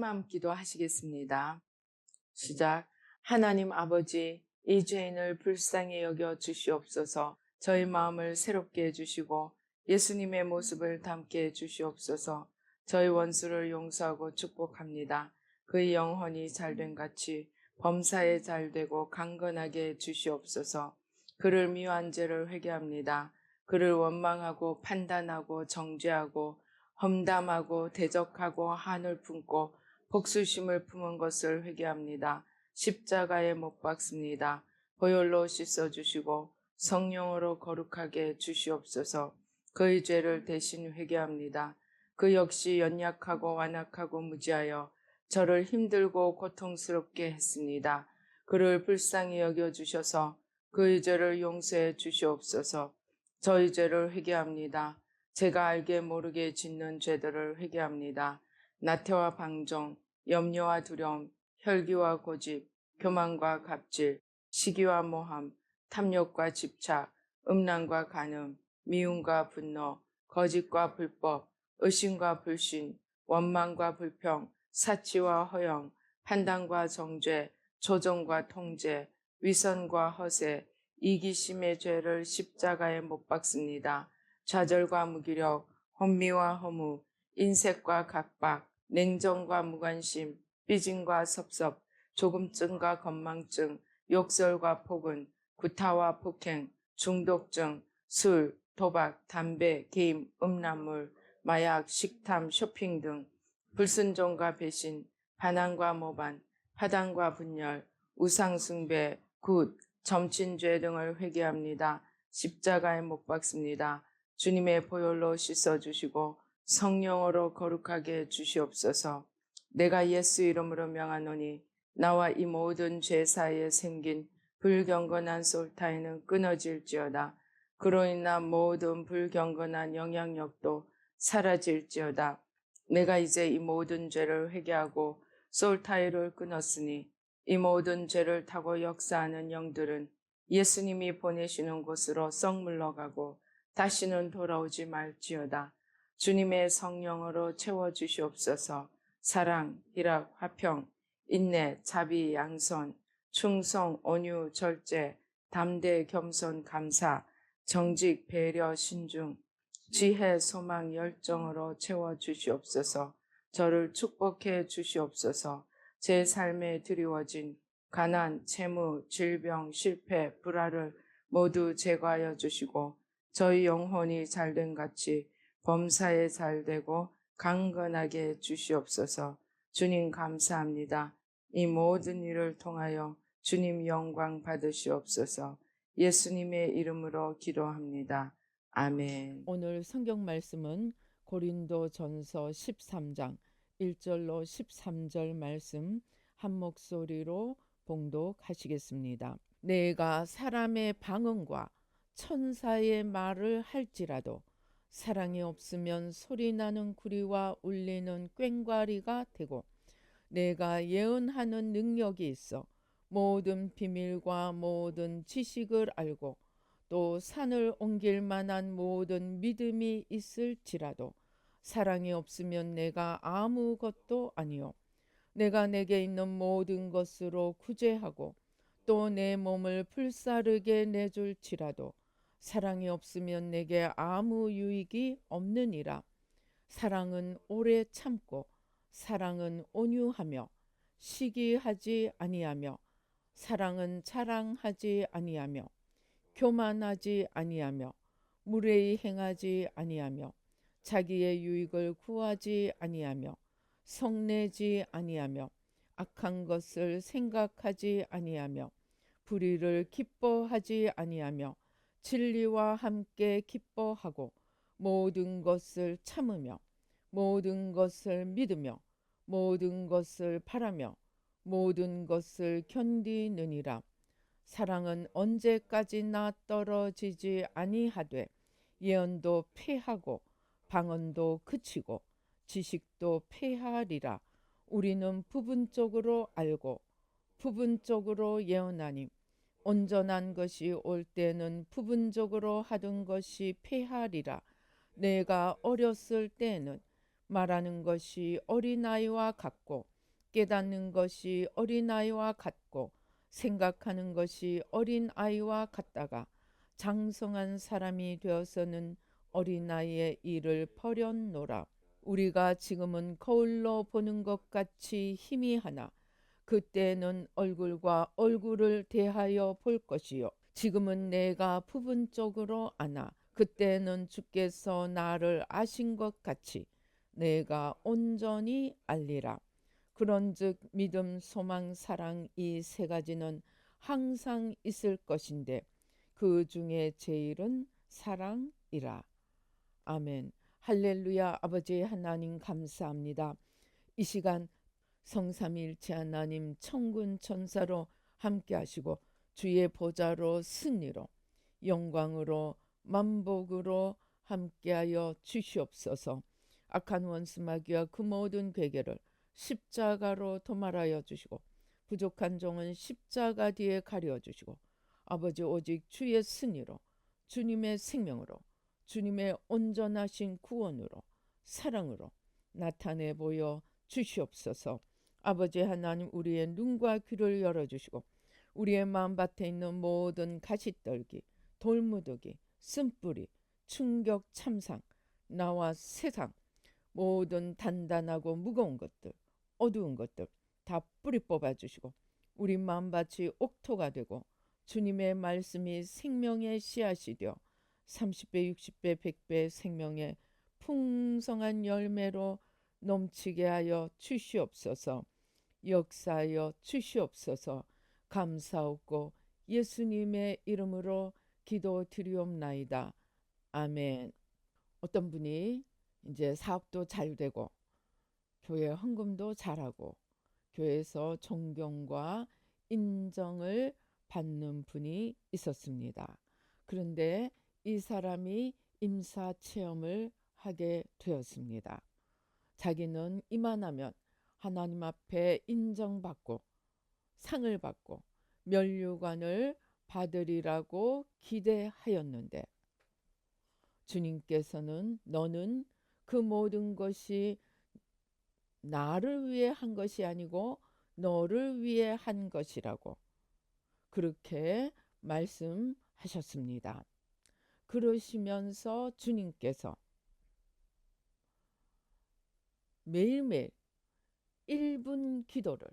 마음 기도하시겠습니다. 시작. 하나님 아버지, 이 죄인을 불쌍히 여겨 주시옵소서. 저희 마음을 새롭게 해주시고 예수님의 모습을 담게 해주시옵소서. 저희 원수를 용서하고 축복합니다. 그의 영혼이 잘된 같이 범사에 잘되고 강건하게 해주시옵소서. 그를 미워한 죄를 회개합니다. 그를 원망하고 판단하고 정죄하고 험담하고 대적하고 한을 품고 복수심을 품은 것을 회개합니다. 십자가에 못 박습니다. 보혈로 씻어주시고 성령으로 거룩하게 주시옵소서. 그의 죄를 대신 회개합니다. 그 역시 연약하고 완악하고 무지하여 저를 힘들고 고통스럽게 했습니다. 그를 불쌍히 여겨주셔서 그의 죄를 용서해 주시옵소서. 저희 죄를 회개합니다. 제가 알게 모르게 짓는 죄들을 회개합니다. 나태와 방종, 염려와 두려움, 혈기와 고집, 교만과 갑질, 시기와 모함, 탐욕과 집착, 음란과 간음, 미움과 분노, 거짓과 불법, 의심과 불신, 원망과 불평, 사치와 허영, 판단과 정죄, 조종과 통제, 위선과 허세, 이기심의 죄를 십자가에 못 박습니다. 좌절과 무기력, 혼미와 허무, 인색과 각박, 냉정과 무관심, 삐짐과 섭섭, 조금증과 건망증, 욕설과 폭언, 구타와 폭행, 중독증, 술, 도박, 담배, 게임, 음란물, 마약, 식탐, 쇼핑 등 불순종과 배신, 반항과 모반, 파당과 분열, 우상숭배, 굿, 점친죄 등을 회개합니다. 십자가에 못 박습니다. 주님의 보혈로 씻어주시고 성령으로 거룩하게 주시옵소서. 내가 예수 이름으로 명하노니 나와 이 모든 죄 사이에 생긴 불경건한 솔타이는 끊어질지어다. 그로 인한 모든 불경건한 영향력도 사라질지어다. 내가 이제 이 모든 죄를 회개하고 솔타이를 끊었으니 이 모든 죄를 타고 역사하는 영들은 예수님이 보내시는 곳으로 썩 물러가고 다시는 돌아오지 말지어다. 주님의 성령으로 채워주시옵소서. 사랑, 희락, 화평, 인내, 자비, 양선, 충성, 온유, 절제, 담대, 겸손, 감사, 정직, 배려, 신중, 지혜, 소망, 열정으로 채워주시옵소서. 저를 축복해 주시옵소서. 제 삶에 드리워진 가난, 채무, 질병, 실패, 불화를 모두 제거하여 주시고 저희 영혼이 잘된 같이 범사에 잘되고 강건하게 주시옵소서. 주님 감사합니다. 이 모든 일을 통하여 주님 영광 받으시옵소서. 예수님의 이름으로 기도합니다. 아멘. 오늘 성경 말씀은 고린도전서 13장 1절로 13절 말씀 한 목소리로 봉독하시겠습니다. 내가 사람의 방언과 천사의 말을 할지라도 사랑이 없으면 소리나는 구리와 울리는 꽹과리가 되고, 내가 예언하는 능력이 있어 모든 비밀과 모든 지식을 알고 또 산을 옮길 만한 모든 믿음이 있을지라도 사랑이 없으면 내가 아무것도 아니요 내가 내게 있는 모든 것으로 구제하고 또 내 몸을 불사르게 내줄지라도 사랑이 없으면 내게 아무 유익이 없느니라. 사랑은 오래 참고 사랑은 온유하며 시기하지 아니하며 사랑은 자랑하지 아니하며 교만하지 아니하며 무례히 행하지 아니하며 자기의 유익을 구하지 아니하며 성내지 아니하며 악한 것을 생각하지 아니하며 불의를 기뻐하지 아니하며 진리와 함께 기뻐하고 모든 것을 참으며 모든 것을 믿으며 모든 것을 바라며 모든 것을 견디느니라. 사랑은 언제까지나 떨어지지 아니하되 예언도 패하고 방언도 그치고 지식도 패하리라. 우리는 부분적으로 알고 부분적으로 예언하니 온전한 것이 올 때는 부분적으로 하던 것이 패하리라. 내가 어렸을 때는 말하는 것이 어린아이와 같고 깨닫는 것이 어린아이와 같고 생각하는 것이 어린아이와 같다가 장성한 사람이 되어서는 어린아이의 일을 버렸노라. 우리가 지금은 거울로 보는 것 같이 희미하나 그때는 얼굴과 얼굴을 대하여 볼 것이요. 지금은 내가 부분적으로 아나 그때는 주께서 나를 아신 것 같이 내가 온전히 알리라. 그런즉 믿음, 소망, 사랑 이 세 가지는 항상 있을 것인데 그 중에 제일은 사랑이라. 아멘. 할렐루야. 아버지 하나님 감사합니다. 이 시간 성삼위일체 하나님 천군 천사로 함께 하시고 주의 보좌로 승리로 영광으로 만복으로 함께하여 주시옵소서. 악한 원수 마귀와 그 모든 괴계를 십자가로 도말하여 주시고 부족한 종은 십자가 뒤에 가려 주시고 아버지 오직 주의 승리로 주님의 생명으로 주님의 온전하신 구원으로 사랑으로 나타내 보여 주시옵소서. 아버지 하나님 우리의 눈과 귀를 열어주시고 우리의 마음밭에 있는 모든 가시떨기 돌무더기 쓴뿌리 충격 참상 나와 세상 모든 단단하고 무거운 것들 어두운 것들 다 뿌리 뽑아주시고 우리 마음밭이 옥토가 되고 주님의 말씀이 생명의 씨앗이 되어 30배 60배 100배 생명의 풍성한 열매로 넘치게 하여 주시옵소서. 역사하여 주시옵소서. 감사하고 예수님의 이름으로 기도드리옵나이다. 아멘. 어떤 분이 이제 사업도 잘 되고 교회 헌금도 잘하고 교회에서 존경과 인정을 받는 분이 있었습니다. 그런데 이 사람이 임사 체험을 하게 되었습니다. 자기는 이만하면 하나님 앞에 인정받고 상을 받고 면류관을 받으리라고 기대하였는데 주님께서는 너는 그 모든 것이 나를 위해 한 것이 아니고 너를 위해 한 것이라고 그렇게 말씀하셨습니다. 그러시면서 주님께서 매일매일 1분 기도를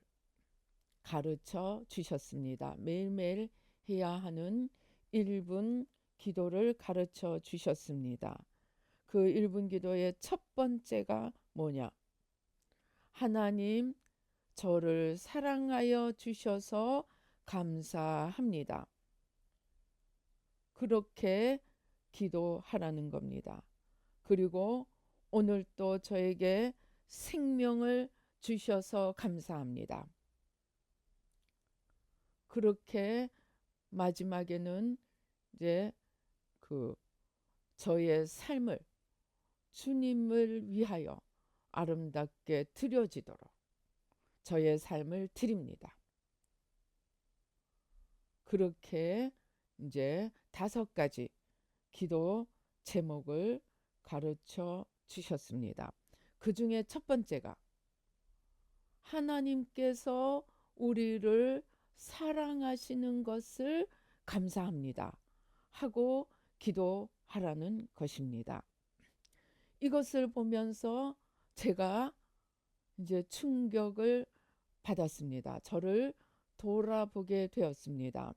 가르쳐 주셨습니다. 매일매일 해야 하는 1분 기도를 가르쳐 주셨습니다. 그 1분 기도의 첫 번째가 뭐냐? 하나님, 저를 사랑하여 주셔서 감사합니다. 그렇게 기도하라는 겁니다. 그리고 오늘 또 저에게 생명을 주셔서 감사합니다. 그렇게 마지막에는 이제 저의 삶을 주님을 위하여 아름답게 드려지도록 저의 삶을 드립니다. 그렇게 이제 5가지 기도 제목을 가르쳐 주셨습니다. 그 중에 첫 번째가 하나님께서 우리를 사랑하시는 것을 감사합니다 하고 기도하라는 것입니다. 이것을 보면서 제가 이제 충격을 받았습니다. 저를 돌아보게 되었습니다.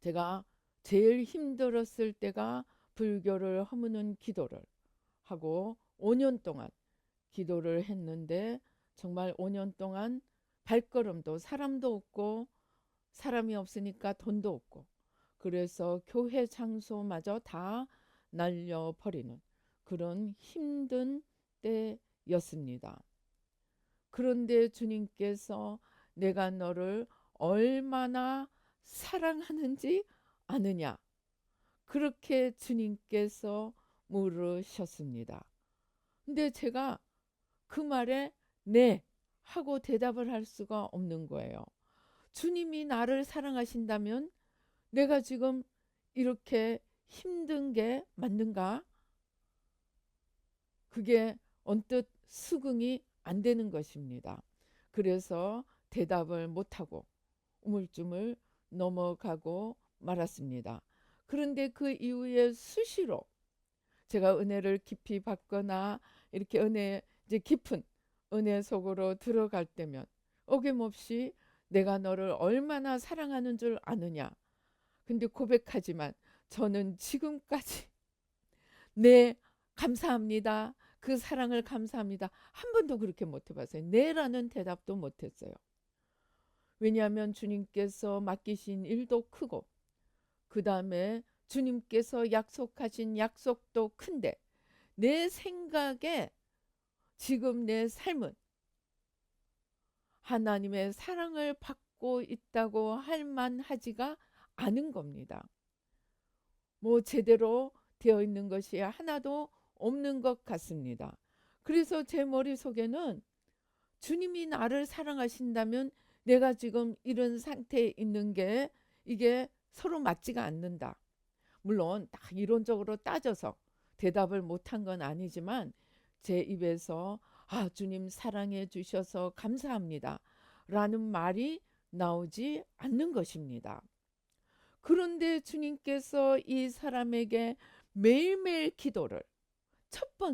제가 제일 힘들었을 때가 불교를 허무는 기도를 하고 5년 동안 기도를 했는데 정말 5년 동안 발걸음도 사람도 없고 사람이 없으니까 돈도 없고 그래서 교회 장소마저 다 날려버리는 그런 힘든 때였습니다. 그런데 주님께서 내가 너를 얼마나 사랑하는지 아느냐? 그렇게 주님께서 물으셨습니다. 근데 제가 그 말에 네 하고 대답을 할 수가 없는 거예요. 주님이 나를 사랑하신다면 내가 지금 이렇게 힘든 게 맞는가? 그게 언뜻 수긍이 안 되는 것입니다. 그래서 대답을 못하고 우물쭈물 넘어가고 말았습니다. 그런데 그 이후에 수시로 제가 은혜를 깊이 받거나 이렇게 이제 깊은 은혜 속으로 들어갈 때면 어김없이 내가 너를 얼마나 사랑하는 줄 아느냐. 근데 고백하지만 저는 지금까지 네, 감사합니다. 그 사랑을 감사합니다. 한 번도 그렇게 못 해봤어요. 네라는 대답도 못했어요. 왜냐하면 주님께서 맡기신 일도 크고 그 다음에 주님께서 약속하신 약속도 큰데 내 생각에 지금 내 삶은 하나님의 사랑을 받고 있다고 할 만하지가 않은 겁니다. 뭐 제대로 되어 있는 것이 하나도 없는 것 같습니다. 그래서 제 머릿속에는 주님이 나를 사랑하신다면 내가 지금 이런 상태에 있는 게 이게 서로 맞지가 않는다. 물론 딱 이론적으로 따져서 대답을 못한 건 아니지만 제 입에서 주님 사랑해 주셔서 감사합니다 라는 말이 나오지 않는 것입니다. 그런데 주님께서 이 사람에게 매일매일 기도를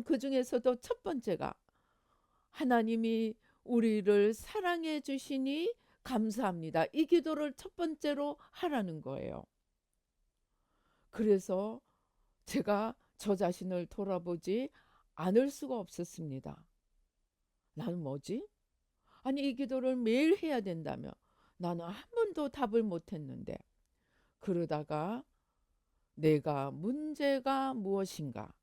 그 중에서도 첫 번째가 하나님이 우리를 사랑해 주시니 감사합니다. 이 기도를 첫 번째로 하라는 거예요. 그래서 제가 저 자신을 돌아보지 않을 수가 없었습니다. 나는 뭐지? 아니 이 기도를 매일 해야 된다며 나는 한 번도 답을 못했는데 그러다가 내가 문제가 무엇인가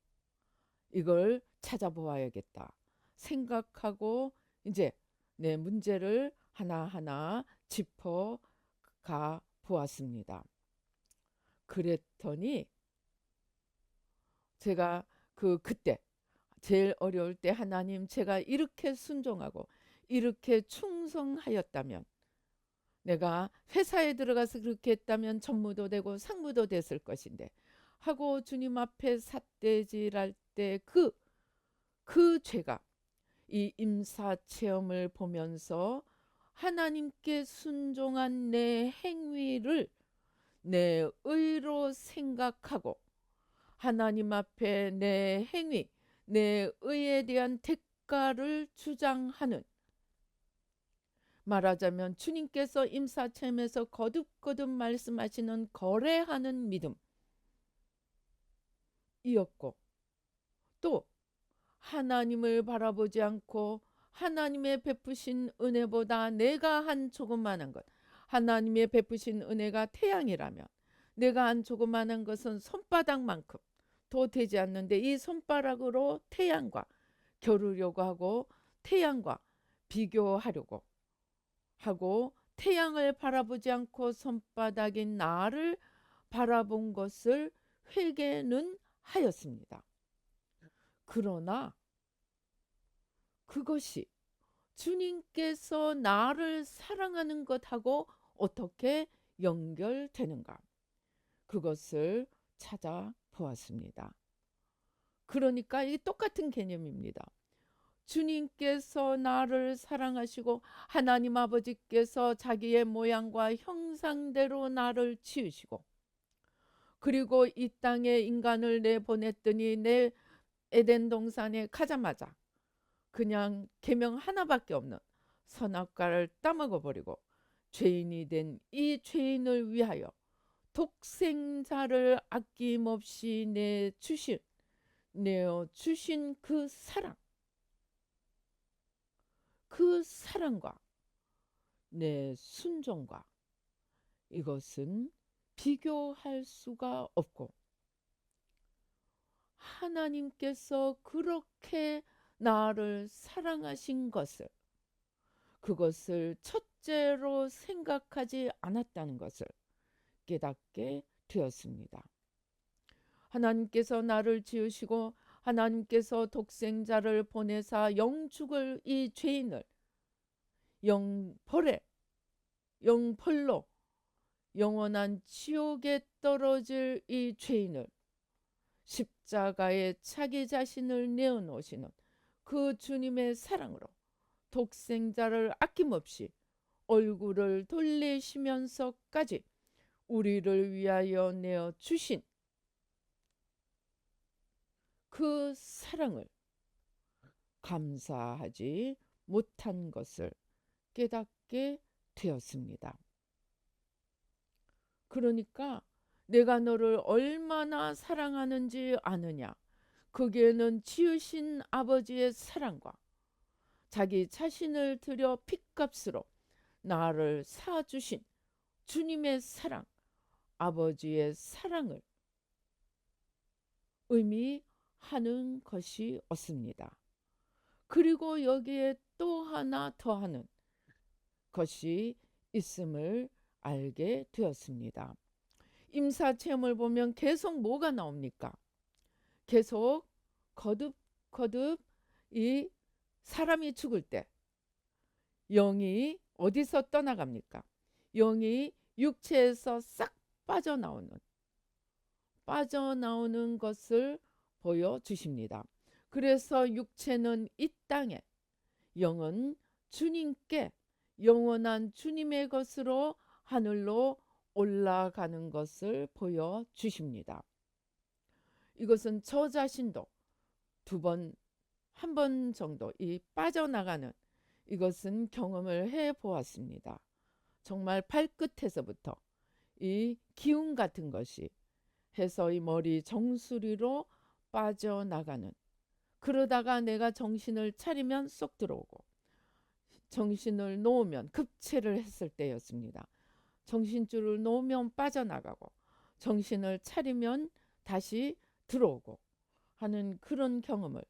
이걸 찾아보아야겠다 생각하고 이제 내 문제를 하나하나 짚어가 보았습니다. 그랬더니 제가 그때 제일 어려울 때 하나님 제가 이렇게 순종하고 이렇게 충성하였다면 내가 회사에 들어가서 그렇게 했다면 전무도 되고 상무도 됐을 것인데 하고 주님 앞에 삿대질할 때 그 죄가 이 임사 체험을 보면서 하나님께 순종한 내 행위를 내 의로 생각하고 하나님 앞에 내 행위, 내 의에 대한 대가를 주장하는 말하자면 주님께서 임사체험에서 거듭거듭 말씀하시는 거래하는 믿음이었고 또 하나님을 바라보지 않고 하나님의 베푸신 은혜보다 내가 한 조그마한 것 하나님의 베푸신 은혜가 태양이라면 내가 한 조그마한 것은 손바닥만큼 도 되지 않는데 이 손가락으로 태양과 겨루려고 하고 태양과 비교하려고 하고 태양을 바라보지 않고 손바닥인 나를 바라본 것을 회개는 하였습니다. 그러나 그것이 주님께서 나를 사랑하는 것하고 어떻게 연결되는가? 그것을 찾아보았습니다. 그러니까 이 똑같은 개념입니다. 주님께서 나를 사랑하시고 하나님 아버지께서 자기의 모양과 형상대로 나를 지으시고 그리고 이 땅에 인간을 내보냈더니 내 에덴 동산에 가자마자 그냥 계명 하나밖에 없는 선악과를 따먹어 버리고 죄인이 된 이 죄인을 위하여 독생자를 아낌없이 내어 주신 그 사랑과 내 순종과 이것은 비교할 수가 없고 하나님께서 그렇게 나를 사랑하신 그것을 첫째로 생각하지 않았다는 것을 깨닫게 되었습니다. 하나님께서 나를 지으시고 하나님께서 독생자를 보내사 영죽을 이 죄인을 영벌로 영원한 지옥에 떨어질 이 죄인을 십자가에 자기 자신을 내어놓으시는 그 주님의 사랑으로 독생자를 아낌없이 얼굴을 돌리시면서까지 우리를 위하여 내어 주신 그 사랑을 감사하지 못한 것을 깨닫게 되었습니다. 그러니까 내가 너를 얼마나 사랑하는지 아느냐. 거기에는 지으신 아버지의 사랑과 자기 자신을 들여 핏값으로 나를 사주신 주님의 사랑, 아버지의 사랑을 의미하는 것이 없습니다. 그리고 여기에 또 하나 더하는 것이 있음을 알게 되었습니다. 임사체험을 보면 계속 뭐가 나옵니까? 계속 거듭 이 사람이 죽을 때 영이 어디서 떠나갑니까? 영이 육체에서 싹 빠져나오는 것을 보여주십니다. 그래서 육체는 이 땅에, 영은 주님께 영원한 주님의 것으로 하늘로 올라가는 것을 보여주십니다. 이것은 저 자신도 한 번 정도 이 빠져나가는 이것은 경험을 해 보았습니다. 정말 발끝에서부터 이 기운 같은 것이 해서 이 머리 정수리로 빠져나가는, 그러다가 내가 정신을 차리면 쏙 들어오고 정신을 놓으면 급체를 했을 때였습니다. 정신줄을 놓으면 빠져나가고 정신을 차리면 다시 들어오고 하는 그런 경험을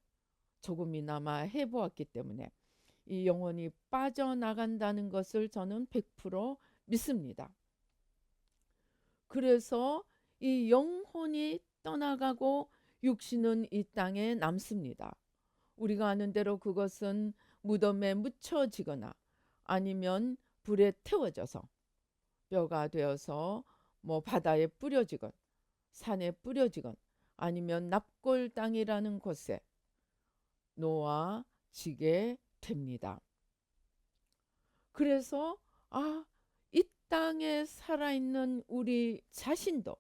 조금이나마 해보았기 때문에 이 영혼이 빠져나간다는 것을 저는 100% 믿습니다. 그래서 이 영혼이 떠나가고 육신은 이 땅에 남습니다. 우리가 아는 대로 그것은 무덤에 묻혀지거나 아니면 불에 태워져서 뼈가 되어서 뭐 바다에 뿌려지건 산에 뿌려지건 아니면 납골 땅이라는 곳에 놓아지게 됩니다. 그래서 이 땅에 살아있는 우리 자신도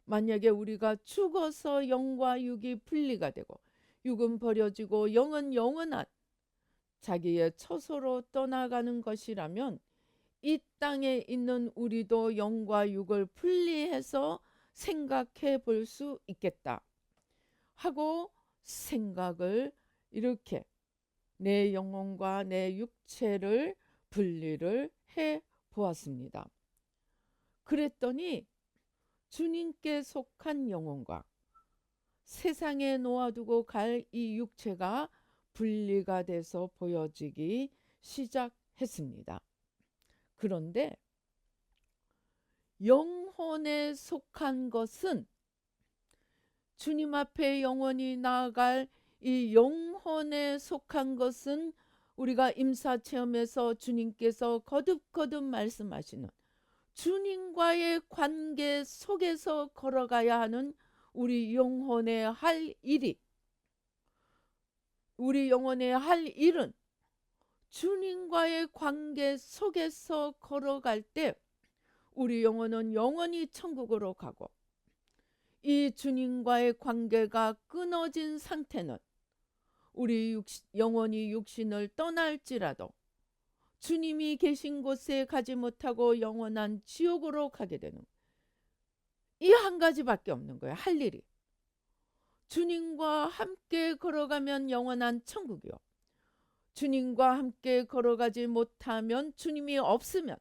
만약에 우리가 죽어서 영과 육이 분리가 되고 육은 버려지고 영은 영원한 자기의 처소로 떠나가는 것이라면 이 땅에 있는 우리도 영과 육을 분리해서 생각해 볼 수 있겠다 하고 생각을 이렇게 내 영혼과 내 육체를 분리를 해 보았습니다. 그랬더니 주님께 속한 영혼과 세상에 놓아두고 갈 이 육체가 분리가 돼서 보여지기 시작했습니다. 그런데 영혼에 속한 것은 주님 앞에 영원히 나아갈 이 영혼에 속한 것은 우리가 임사체험에서 주님께서 거듭 말씀하시는 주님과의 관계 속에서 걸어가야 하는 우리 영혼의 할 일은 주님과의 관계 속에서 걸어갈 때 우리 영혼은 영원히 천국으로 가고, 이 주님과의 관계가 끊어진 상태는 우리 영혼이 육신을 떠날지라도 주님이 계신 곳에 가지 못하고 영원한 지옥으로 가게 되는, 이 한 가지밖에 없는 거예요. 할 일이. 주님과 함께 걸어가면 영원한 천국이요, 주님과 함께 걸어가지 못하면, 주님이 없으면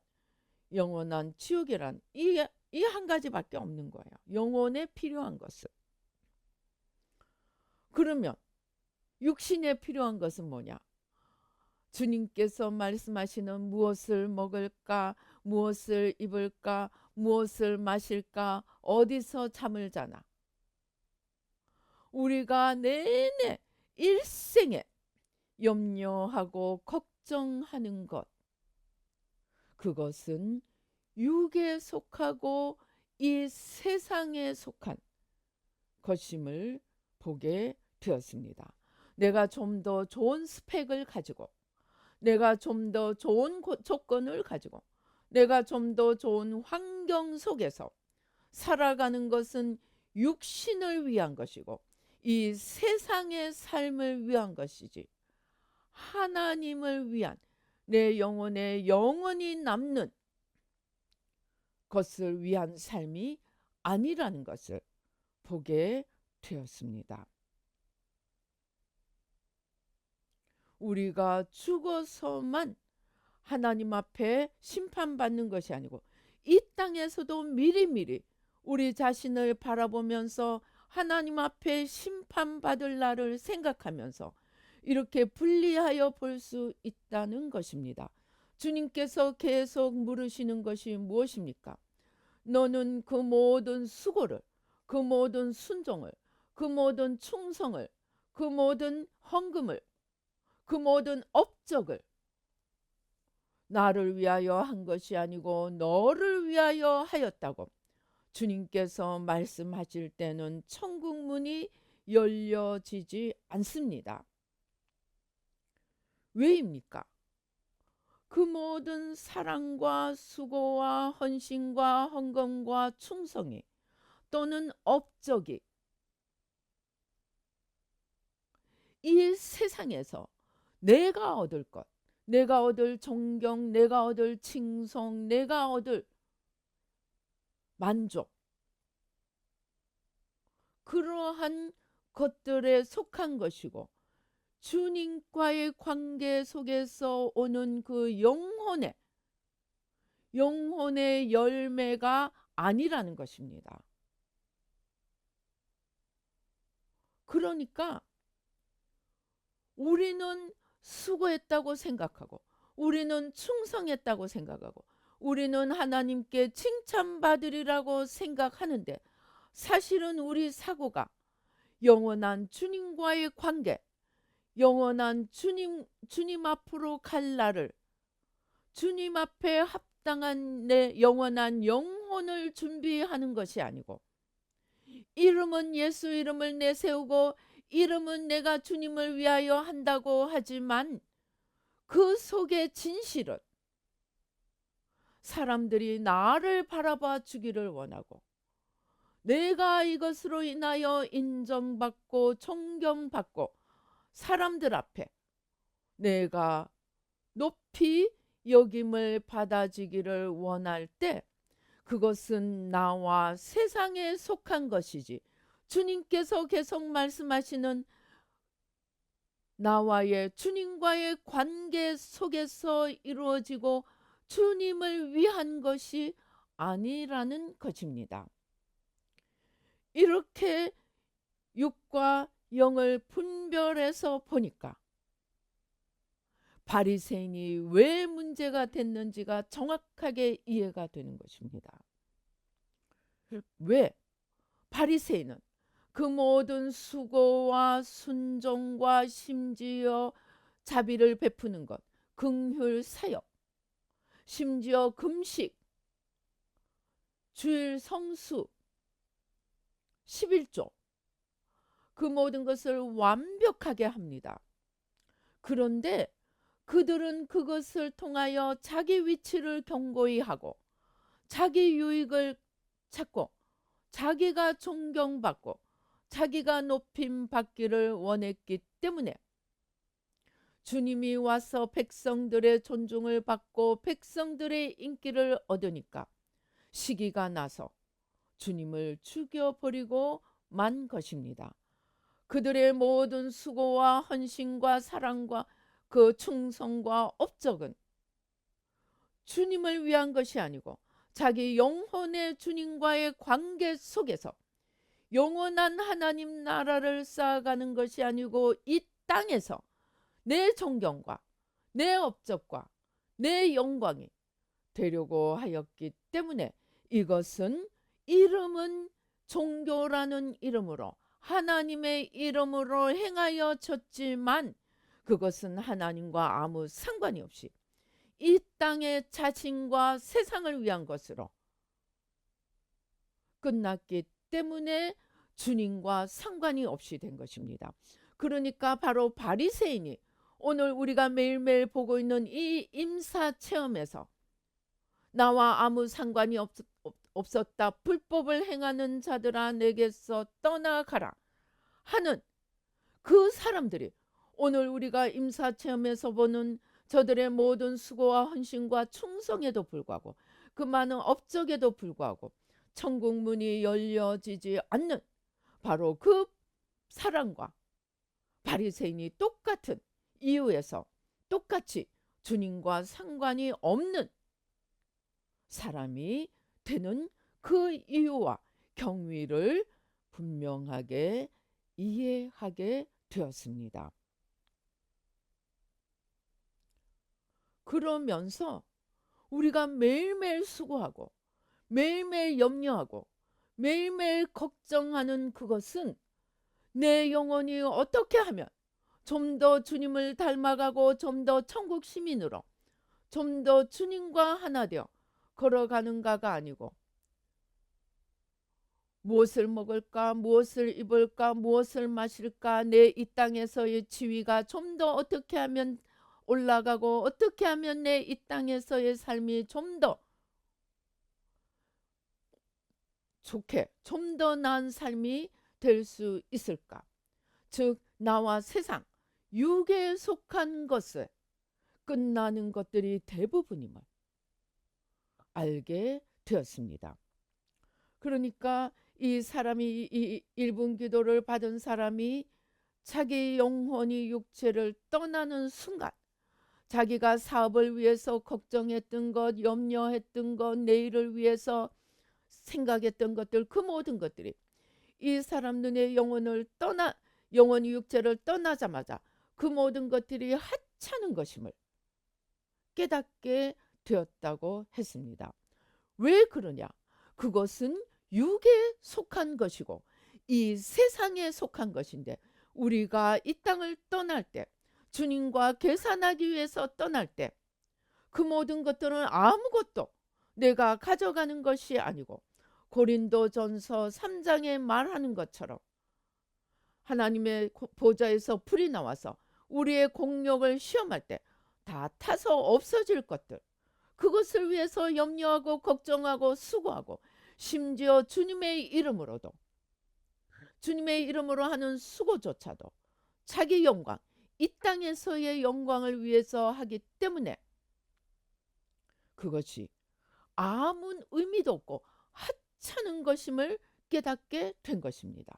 영원한 지옥이란 이 한 가지밖에 없는 거예요. 영혼에 필요한 것은. 그러면 육신에 필요한 것은 뭐냐? 주님께서 말씀하시는 무엇을 먹을까, 무엇을 입을까, 무엇을 마실까, 어디서 잠을 자나. 우리가 내내 일생에 염려하고 걱정하는 것, 그것은 육에 속하고 이 세상에 속한 것임을 보게 되었습니다. 내가 좀 더 좋은 스펙을 가지고 내가 좀 더 좋은 조건을 가지고 내가 좀 더 좋은 환경 속에서 살아가는 것은 육신을 위한 것이고 이 세상의 삶을 위한 것이지 하나님을 위한 내 영혼에 영원히 남는 것을 위한 삶이 아니라는 것을 보게 되었습니다. 우리가 죽어서만 하나님 앞에 심판받는 것이 아니고 이 땅에서도 미리미리 우리 자신을 바라보면서 하나님 앞에 심판받을 날을 생각하면서 이렇게 분리하여 볼 수 있다는 것입니다. 주님께서 계속 물으시는 것이 무엇입니까? 너는 그 모든 수고를, 그 모든 순종을, 그 모든 충성을, 그 모든 헌금을, 그 모든 업적을 나를 위하여 한 것이 아니고 너를 위하여 하였다고 주님께서 말씀하실 때는 천국 문이 열려지지 않습니다. 왜입니까? 그 모든 사랑과 수고와 헌신과 헌금과 충성이 또는 업적이 이 세상에서 내가 얻을 것, 내가 얻을 존경, 내가 얻을 칭송, 내가 얻을 만족, 그러한 것들에 속한 것이고 주님과의 관계 속에서 오는 그 영혼의 열매가 아니라는 것입니다. 그러니까 우리는 수고했다고 생각하고 우리는 충성했다고 생각하고 우리는 하나님께 칭찬받으리라고 생각하는데 사실은 우리 사고가 영원한 주님과의 관계, 영원한 주님 앞으로 갈 날을 주님 앞에 합당한 내 영원한 영혼을 준비하는 것이 아니고 이름은 예수 이름을 내세우고 이름은 내가 주님을 위하여 한다고 하지만 그 속의 진실은 사람들이 나를 바라봐 주기를 원하고 내가 이것으로 인하여 인정받고 존경받고 사람들 앞에 내가 높이 여김을 받아지기를 원할 때 그것은 나와 세상에 속한 것이지 주님께서 계속 말씀하시는 나와의 주님과의 관계 속에서 이루어지고 주님을 위한 것이 아니라는 것입니다. 이렇게 육과 영을 분별해서 보니까 바리새인이 왜 문제가 됐는지가 정확하게 이해가 되는 것입니다. 왜? 바리새인은 그 모든 수고와 순종과 심지어 자비를 베푸는 것, 긍휼 사역, 심지어 금식, 주일 성수, 11조 그 모든 것을 완벽하게 합니다. 그런데 그들은 그것을 통하여 자기 위치를 견고히 하고 자기 유익을 찾고 자기가 존경받고 자기가 높임 받기를 원했기 때문에 주님이 와서 백성들의 존중을 받고 백성들의 인기를 얻으니까 시기가 나서 주님을 죽여버리고 만 것입니다. 그들의 모든 수고와 헌신과 사랑과 그 충성과 업적은 주님을 위한 것이 아니고 자기 영혼의 주님과의 관계 속에서 영원한 하나님 나라를 쌓아가는 것이 아니고 이 땅에서 내 존경과 내 업적과 내 영광이 되려고 하였기 때문에 이것은 이름은 종교라는 이름으로 하나님의 이름으로 행하여 졌지만 그것은 하나님과 아무 상관이 없이 이 땅의 자신과 세상을 위한 것으로 끝났기 때문에 주님과 상관이 없이 된 것입니다. 그러니까 바로 바리새인이 오늘 우리가 매일매일 보고 있는 이 임사 체험에서 나와 아무 상관이 없었다. 불법을 행하는 자들아 내게서 떠나가라 하는 그 사람들이 오늘 우리가 임사 체험에서 보는 저들의 모든 수고와 헌신과 충성에도 불구하고 그 많은 업적에도 불구하고 천국 문이 열려지지 않는 바로 그 사람과 바리새인이 똑같은 이유에서 똑같이 주님과 상관이 없는 사람이 되는 그 이유와 경위를 분명하게 이해하게 되었습니다. 그러면서 우리가 매일매일 수고하고 매일매일 염려하고 매일매일 걱정하는 그것은 내 영혼이 어떻게 하면 좀 더 주님을 닮아가고 좀 더 천국 시민으로 좀 더 주님과 하나 되어 걸어가는가가 아니고 무엇을 먹을까, 무엇을 입을까, 무엇을 마실까, 내 이 땅에서의 지위가 좀 더 어떻게 하면 올라가고 어떻게 하면 내 이 땅에서의 삶이 좀 더 좋게, 좀 더 나은 삶이 될 수 있을까? 즉 나와 세상, 육에 속한 것을 끝나는 것들이 대부분임을 알게 되었습니다. 그러니까 이 사람이 이 1분 기도를 받은 사람이 자기 영혼이 육체를 떠나는 순간 자기가 사업을 위해서 걱정했던 것, 염려했던 것, 내일을 위해서 생각했던 것들, 그 모든 것들이 이 사람 눈에 영혼이 육체를 떠나자마자 그 모든 것들이 하찮은 것임을 깨닫게 되었다고 했습니다. 왜 그러냐? 그것은 육에 속한 것이고 이 세상에 속한 것인데 우리가 이 땅을 떠날 때 주님과 계산하기 위해서 떠날 때 그 모든 것들은 아무것도 내가 가져가는 것이 아니고 고린도전서 3장에 말하는 것처럼 하나님의 보좌에서 불이 나와서 우리의 공력을 시험할 때 다 타서 없어질 것들, 그것을 위해서 염려하고 걱정하고 수고하고 심지어 주님의 이름으로 하는 수고조차도 자기 영광, 이 땅에서의 영광을 위해서 하기 때문에 그것이 아무 의미도 없고 하찮은 것임을 깨닫게 된 것입니다.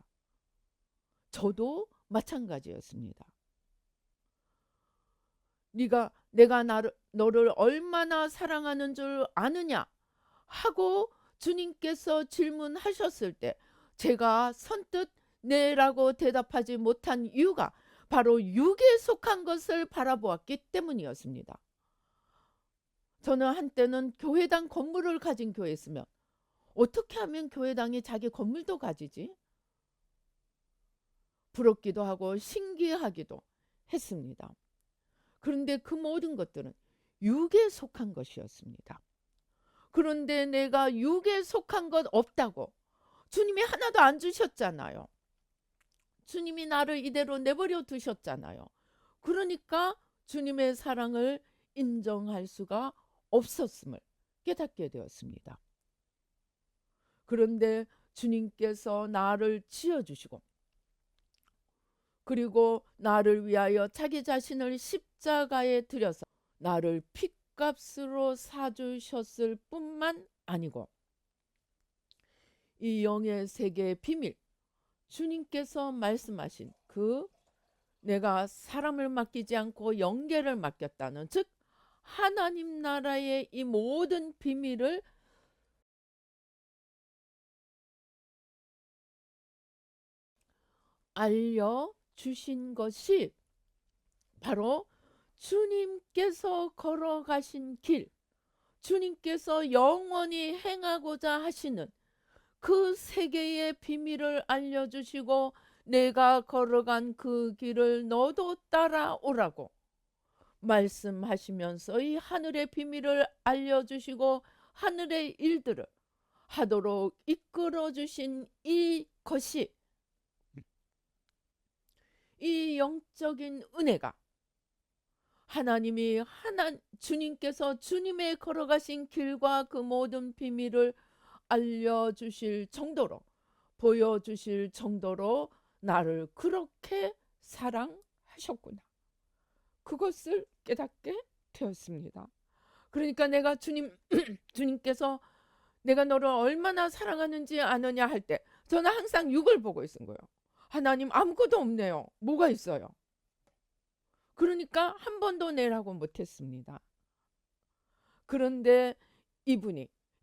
저도 마찬가지였습니다. 내가 너를 얼마나 사랑하는 줄 아느냐 하고 주님께서 질문하셨을 때 제가 선뜻 네라고 대답하지 못한 이유가 바로 육에 속한 것을 바라보았기 때문이었습니다. 저는 한때는 교회당 건물을 가진 교회였으면 어떻게 하면 교회당이 자기 건물도 가지지? 부럽기도 하고 신기하기도 했습니다. 그런데 그 모든 것들은 육에 속한 것이었습니다. 그런데 내가 육에 속한 것 없다고 주님이 하나도 안 주셨잖아요. 주님이 나를 이대로 내버려 두셨잖아요. 그러니까 주님의 사랑을 인정할 수가 없었음을 깨닫게 되었습니다. 그런데 주님께서 나를 지어주시고 그리고 나를 위하여 자기 자신을 십자가에 들여서 나를 핏값으로 사주셨을 뿐만 아니고 이 영의 세계의 비밀, 주님께서 말씀하신 그 내가 사람을 맡기지 않고 영계를 맡겼다는, 즉 하나님 나라의 이 모든 비밀을 알려주신 것이 바로 주님께서 걸어가신 길, 주님께서 영원히 행하고자 하시는 그 세계의 비밀을 알려주시고 내가 걸어간 그 길을 너도 따라오라고 말씀하시면서 이 하늘의 비밀을 알려주시고 하늘의 일들을 하도록 이끌어주신 이것이, 이 영적인 은혜가 주님께서 주님의 걸어가신 길과 그 모든 비밀을 알려주실 정도로, 보여주실 정도로 나를 그렇게 사랑하셨구나. 그것을 깨닫게 되었습니다. 그러니까 내가 주님께서 내가 너를 얼마나 사랑하는지 아느냐 할 때 저는 항상 6을 보고 있은 거예요. 하나님, 아무것도 없네요. 뭐가 있어요? 그러니까 한 번도 내라고 못했습니다. 그런데 이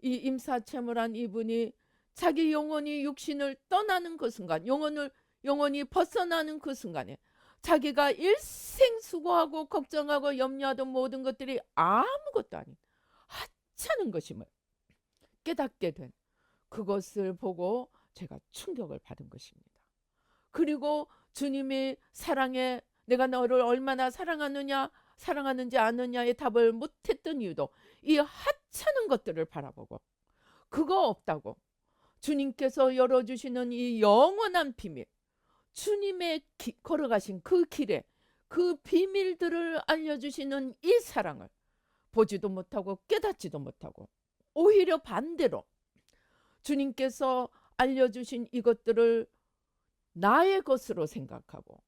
임사체물한 이분이 자기 영혼이 육신을 떠나는 그 순간, 영혼이 벗어나는 그 순간에 자기가 일생 수고하고 걱정하고 염려하던 모든 것들이 아무것도 아닌 하찮은 것임을 깨닫게 된 그것을 보고 제가 충격을 받은 것입니다. 그리고 주님이 사랑에 내가 너를 얼마나 사랑하는지 아느냐에 답을 못했던 이유도 이 하찮은 것들을 바라보고 그거 없다고 주님께서 열어주시는 이 영원한 비밀, 주님의 걸어가신 그 길에 그 비밀들을 알려주시는 이 사랑을 보지도 못하고 깨닫지도 못하고 오히려 반대로 주님께서 알려주신 이것들을 나의 것으로 생각하고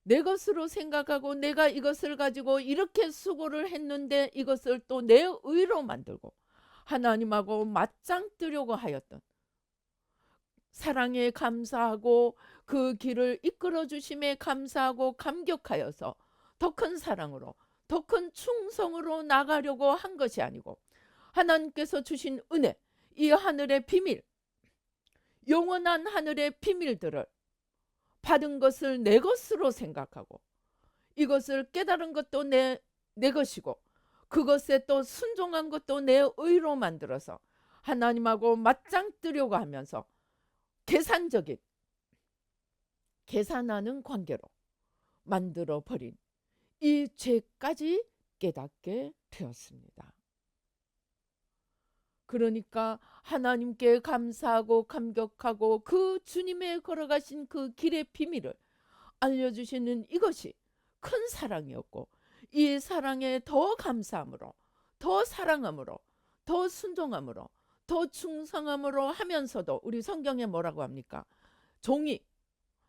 내 것으로 생각하고 내가 이것을 가지고 이렇게 수고를 했는데 이것을 또 내 의로 만들고 하나님하고 맞짱 뜨려고 하였던 사랑에 감사하고 그 길을 이끌어 주심에 감사하고 감격하여서 더 큰 사랑으로 더 큰 충성으로 나가려고 한 것이 아니고 하나님께서 주신 은혜, 이 하늘의 비밀, 영원한 하늘의 비밀들을 받은 것을 내 것으로 생각하고 이것을 깨달은 것도 내 것이고 그것에 또 순종한 것도 내 의로 만들어서 하나님하고 맞짱 뜨려고 하면서 계산하는 관계로 만들어 버린 이 죄까지 깨닫게 되었습니다. 그러니까 하나님께 감사하고 감격하고 그 주님의 걸어가신 그 길의 비밀을 알려주시는 이것이 큰 사랑이었고 이 사랑에 더 감사함으로 더 사랑함으로 더 순종함으로 더 충성함으로 하면서도 우리 성경에 뭐라고 합니까? 종이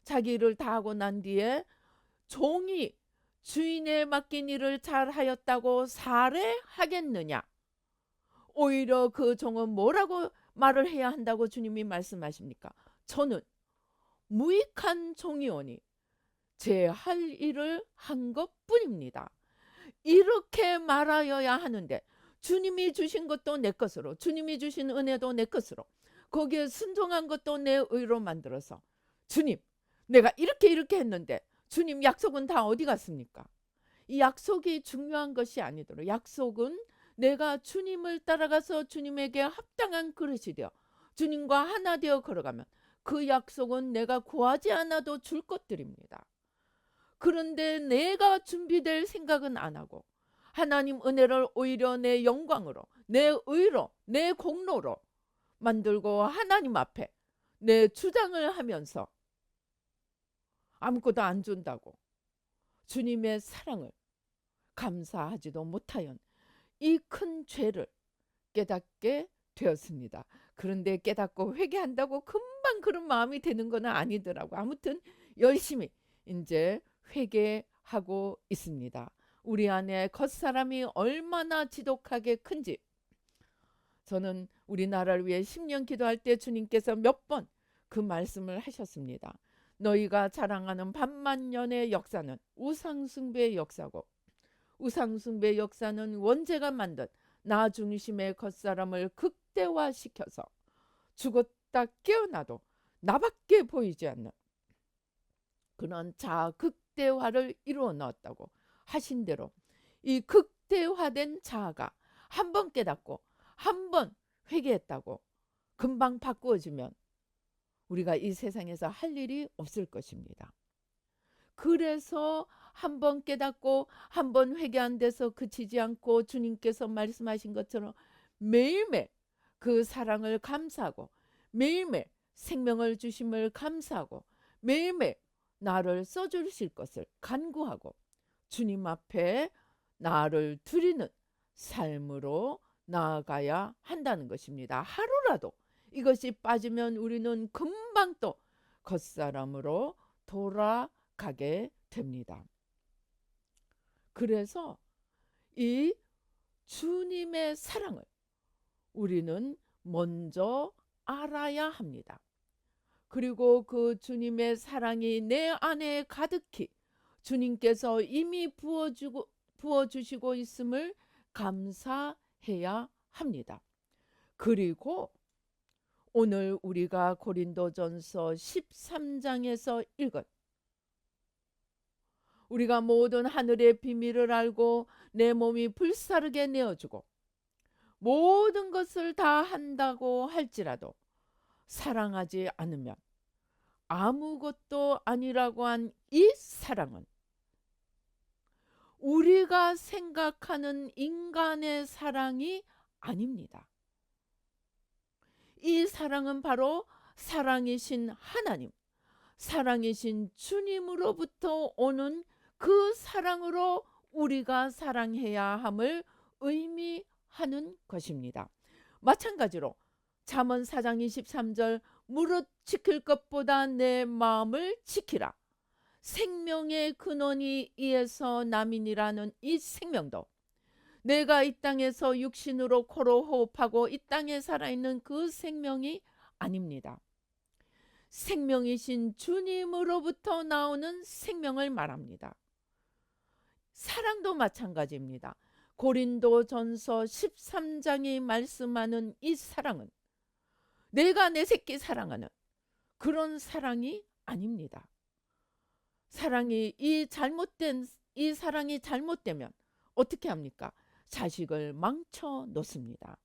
자기 일을 다 하고 난 뒤에 종이 주인에 맡긴 일을 잘하였다고 살해하겠느냐? 오히려 그 종은 뭐라고 말을 해야 한다고 주님이 말씀하십니까? 저는 무익한 종이오니 제 할 일을 한 것뿐입니다. 이렇게 말하여야 하는데 주님이 주신 것도 내 것으로 주님이 주신 은혜도 내 것으로 거기에 순종한 것도 내 의로 만들어서 주님 내가 이렇게 했는데 주님 약속은 다 어디 갔습니까? 이 약속이 중요한 것이 아니도록 약속은 내가 주님을 따라가서 주님에게 합당한 그릇이 되어 주님과 하나 되어 걸어가면 그 약속은 내가 구하지 않아도 줄 것들입니다. 그런데 내가 준비될 생각은 안 하고 하나님 은혜를 오히려 내 영광으로 내 의로 내 공로로 만들고 하나님 앞에 내 주장을 하면서 아무것도 안 준다고 주님의 사랑을 감사하지도 못하연 이 큰 죄를 깨닫게 되었습니다. 그런데 깨닫고 회개한다고 금방 그런 마음이 되는 건 아니더라고. 아무튼 열심히 이제 회개하고 있습니다. 우리 안에 겉사람이 얼마나 지독하게 큰지 저는 우리나라를 위해 10년 기도할 때 주님께서 몇 번 그 말씀을 하셨습니다. 너희가 자랑하는 반만년의 역사는 우상숭배의 역사고 우상숭배의 역사는 원죄가 만든 나 중심의 겉사람을 극대화시켜서 죽었다 깨어나도 나밖에 보이지 않는 그런 자아 극대화를 이루어 넣었다고 하신 대로 이 극대화된 자아가 한 번 깨닫고 한 번 회개했다고 금방 바꾸어지면 우리가 이 세상에서 할 일이 없을 것입니다. 그래서 한 번 깨닫고 한 번 회개한 데서 그치지 않고 주님께서 말씀하신 것처럼 매일매일 그 사랑을 감사하고 매일매일 생명을 주심을 감사하고 매일매일 나를 써주실 것을 간구하고 주님 앞에 나를 드리는 삶으로 나아가야 한다는 것입니다. 하루라도 이것이 빠지면 우리는 금방 또 겉사람으로 돌아가게 됩니다. 그래서 이 주님의 사랑을 우리는 먼저 알아야 합니다. 그리고 그 주님의 사랑이 내 안에 가득히 주님께서 이미 부어주시고 있음을 감사해야 합니다. 그리고 오늘 우리가 고린도전서 13장에서 읽은 우리가 모든 하늘의 비밀을 알고 내 몸이 불사르게 내어주고 모든 것을 다 한다고 할지라도 사랑하지 않으면 아무것도 아니라고 한 이 사랑은 우리가 생각하는 인간의 사랑이 아닙니다. 이 사랑은 바로 사랑이신 하나님, 사랑이신 주님으로부터 오는 그 사랑으로 우리가 사랑해야 함을 의미하는 것입니다. 마찬가지로 잠언 4장 23절 무릇 지킬 것보다 내 마음을 지키라. 생명의 근원이 이에서 남이니라는 이 생명도 내가 이 땅에서 육신으로 코로 호흡하고 이 땅에 살아있는 그 생명이 아닙니다. 생명이신 주님으로부터 나오는 생명을 말합니다. 사랑도 마찬가지입니다. 고린도전서 13장이 말씀하는 이 사랑은 내가 내 새끼 사랑하는 그런 사랑이 아닙니다. 이 사랑이 잘못되면 어떻게 합니까? 자식을 망쳐 놓습니다.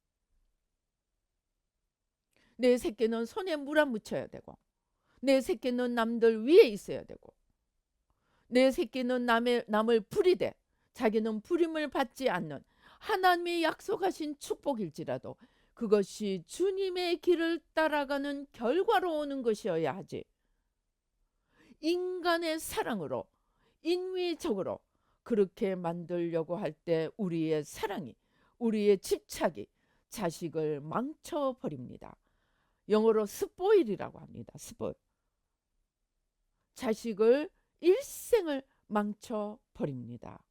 내 새끼는 손에 물 안 묻혀야 되고, 내 새끼는 남들 위에 있어야 되고, 내 새끼는 남을 부리되 자기는 부림을 받지 않는 하나님이 약속하신 축복일지라도 그것이 주님의 길을 따라가는 결과로 오는 것이어야 하지, 인간의 사랑으로 인위적으로 그렇게 만들려고 할 때 우리의 사랑이, 우리의 집착이 자식을 망쳐버립니다. 영어로 스포일이라고 합니다. 스포일. 자식을 일생을 망쳐버립니다.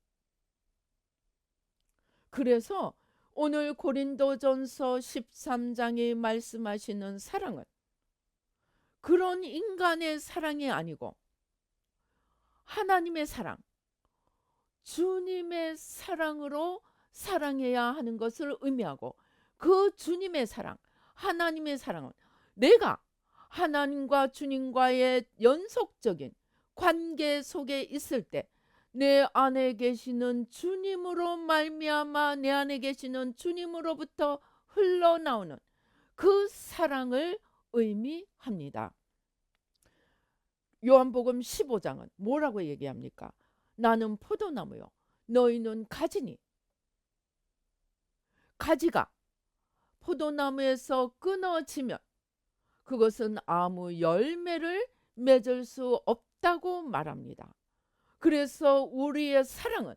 그래서 오늘 고린도전서 13장이 말씀하시는 사랑은 그런 인간의 사랑이 아니고 하나님의 사랑, 주님의 사랑으로 사랑해야 하는 것을 의미하고, 그 주님의 사랑, 하나님의 사랑은 내가 하나님과 주님과의 연속적인 관계 속에 있을 때 내 안에 계시는 주님으로 말미암아 내 안에 계시는 주님으로부터 흘러나오는 그 사랑을 의미합니다. 요한복음 15장은 뭐라고 얘기합니까? 나는 포도나무요 너희는 가지니, 가지가 포도나무에서 끊어지면 그것은 아무 열매를 맺을 수 없다고 말합니다. 그래서 우리의 사랑은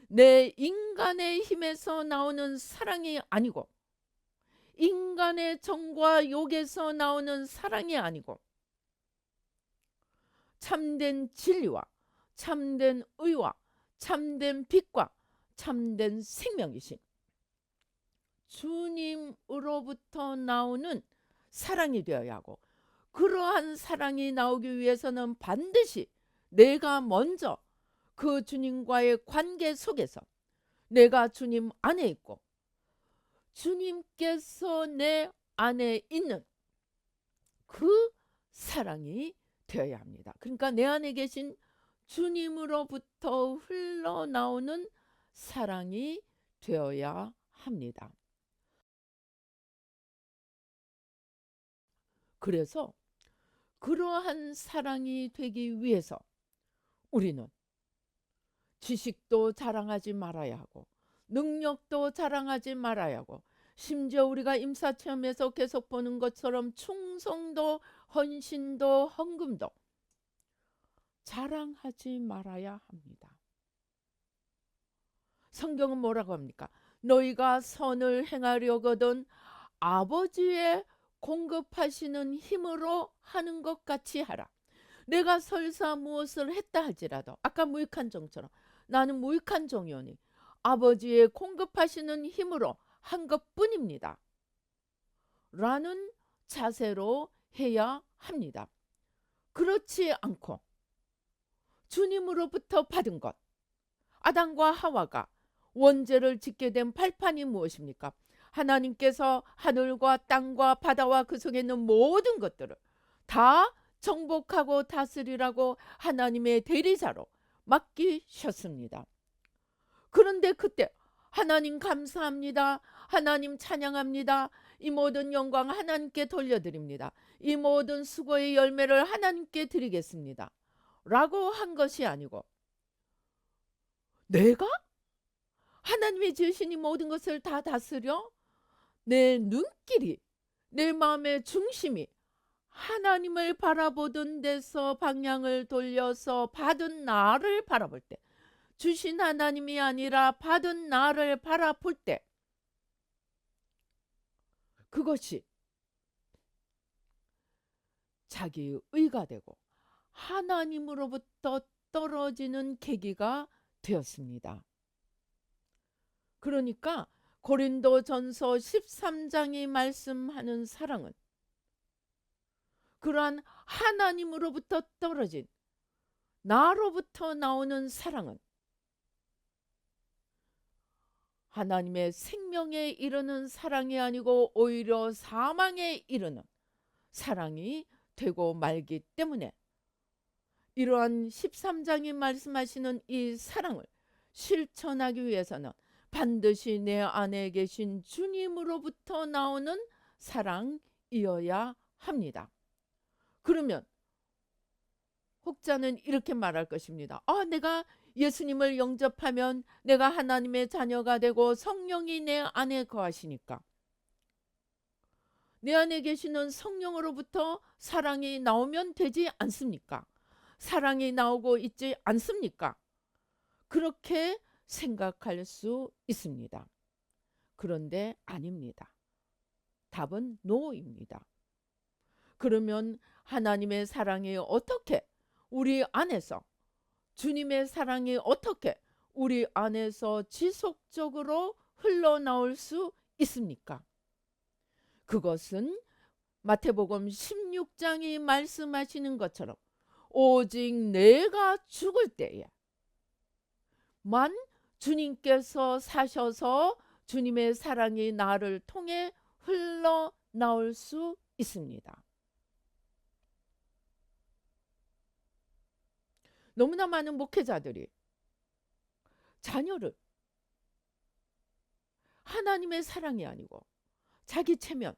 내 인간의 힘에서 나오는 사랑이 아니고, 인간의 정과 욕에서 나오는 사랑이 아니고, 참된 진리와 참된 의와 참된 빛과 참된 생명이신 주님으로부터 나오는 사랑이 되어야 하고, 그러한 사랑이 나오기 위해서는 반드시 내가 먼저 그 주님과의 관계 속에서 내가 주님 안에 있고 주님께서 내 안에 있는 그 사랑이 되어야 합니다. 그러니까 내 안에 계신 주님으로부터 흘러나오는 사랑이 되어야 합니다. 그래서 그러한 사랑이 되기 위해서 우리는 지식도 자랑하지 말아야 하고, 능력도 자랑하지 말아야 하고, 심지어 우리가 임사체험에서 계속 보는 것처럼 충성도, 헌신도, 헌금도 자랑하지 말아야 합니다. 성경은 뭐라고 합니까? 너희가 선을 행하려거든 아버지의 공급하시는 힘으로 하는 것 같이 하라. 내가 설사 무엇을 했다 할지라도 아까 무익한 종처럼 나는 무익한 종이오니 아버지의 공급하시는 힘으로 한 것뿐입니다. 라는 자세로 해야 합니다. 그렇지 않고 주님으로부터 받은 것, 아담과 하와가 원죄를 짓게 된 발판이 무엇입니까? 하나님께서 하늘과 땅과 바다와 그 속에 있는 모든 것들을 다 정복하고 다스리라고 하나님의 대리자로 맡기셨습니다. 그런데 그때 하나님 감사합니다. 하나님 찬양합니다. 이 모든 영광 하나님께 돌려드립니다. 이 모든 수고의 열매를 하나님께 드리겠습니다. 라고 한 것이 아니고 내가 하나님의 지으신 이 모든 것을 다 다스려 내 눈길이 내 마음의 중심이 하나님을 바라보던 데서 방향을 돌려서 받은 나를 바라볼 때 주신 하나님이 아니라 받은 나를 바라볼 때 그것이 자기의 의가 되고 하나님으로부터 떨어지는 계기가 되었습니다. 그러니까 고린도전서 13장이 말씀하는 사랑은 그러한 하나님으로부터 떨어진 나로부터 나오는 사랑은 하나님의 생명에 이르는 사랑이 아니고 오히려 사망에 이르는 사랑이 되고 말기 때문에 이러한 13장이 말씀하시는 이 사랑을 실천하기 위해서는 반드시 내 안에 계신 주님으로부터 나오는 사랑이어야 합니다. 그러면 혹자는 이렇게 말할 것입니다. 내가 예수님을 영접하면 내가 하나님의 자녀가 되고 성령이 내 안에 거하시니까 내 안에 계시는 성령으로부터 사랑이 나오면 되지 않습니까? 사랑이 나오고 있지 않습니까? 그렇게 생각할 수 있습니다. 그런데 아닙니다. 답은 노입니다. 그러면 하나님의 사랑이 어떻게 우리 안에서 주님의 사랑이 어떻게 우리 안에서 지속적으로 흘러나올 수 있습니까? 그것은 마태복음 16장이 말씀하시는 것처럼 오직 내가 죽을 때에만 주님께서 사셔서 주님의 사랑이 나를 통해 흘러나올 수 있습니다. 너무나 많은 목회자들이 자녀를 하나님의 사랑이 아니고 자기 체면,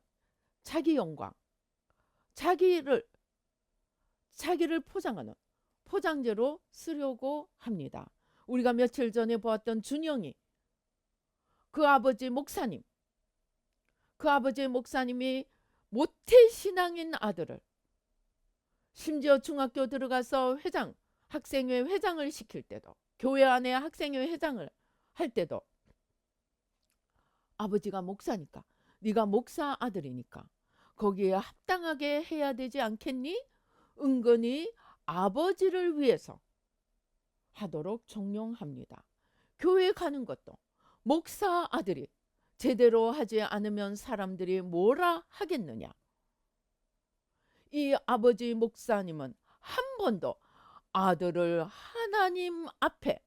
자기 영광, 자기를 포장하는 포장재로 쓰려고 합니다. 우리가 며칠 전에 보았던 준영이 그 아버지의 목사님이 모태신앙인 아들을 심지어 중학교 들어가서 학생회 회장을 시킬 때도 교회 안에 학생회 회장을 할 때도 아버지가 목사니까 네가 목사 아들이니까 거기에 합당하게 해야 되지 않겠니? 은근히 아버지를 위해서 하도록 종용합니다. 교회 가는 것도 목사 아들이 제대로 하지 않으면 사람들이 뭐라 하겠느냐. 이 아버지 목사님은 한 번도 아들을 하나님 앞에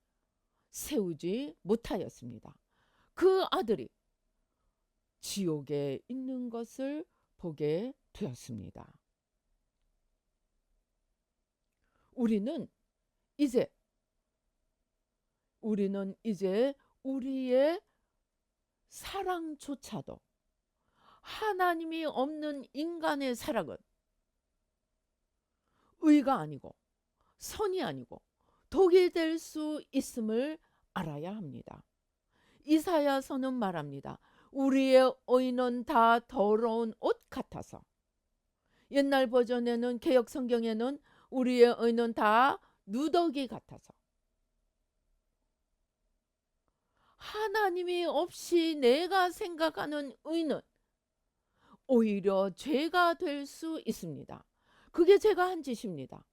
세우지 못하였습니다. 그 아들이 지옥에 있는 것을 보게 되었습니다. 우리는 이제 우리의 사랑조차도 하나님이 없는 인간의 사랑은 의가 아니고 선이 아니고 독이 될 수 있음을 알아야 합니다. 이사야서는 말합니다. 우리의 의는 다 더러운 옷 같아서. 옛날 버전에는 개역 성경에는 우리의 의는 다 누더기 같아서. 하나님이 없이 내가 생각하는 의는 오히려 죄가 될 수 있습니다. 그게 제가 한 짓입니다.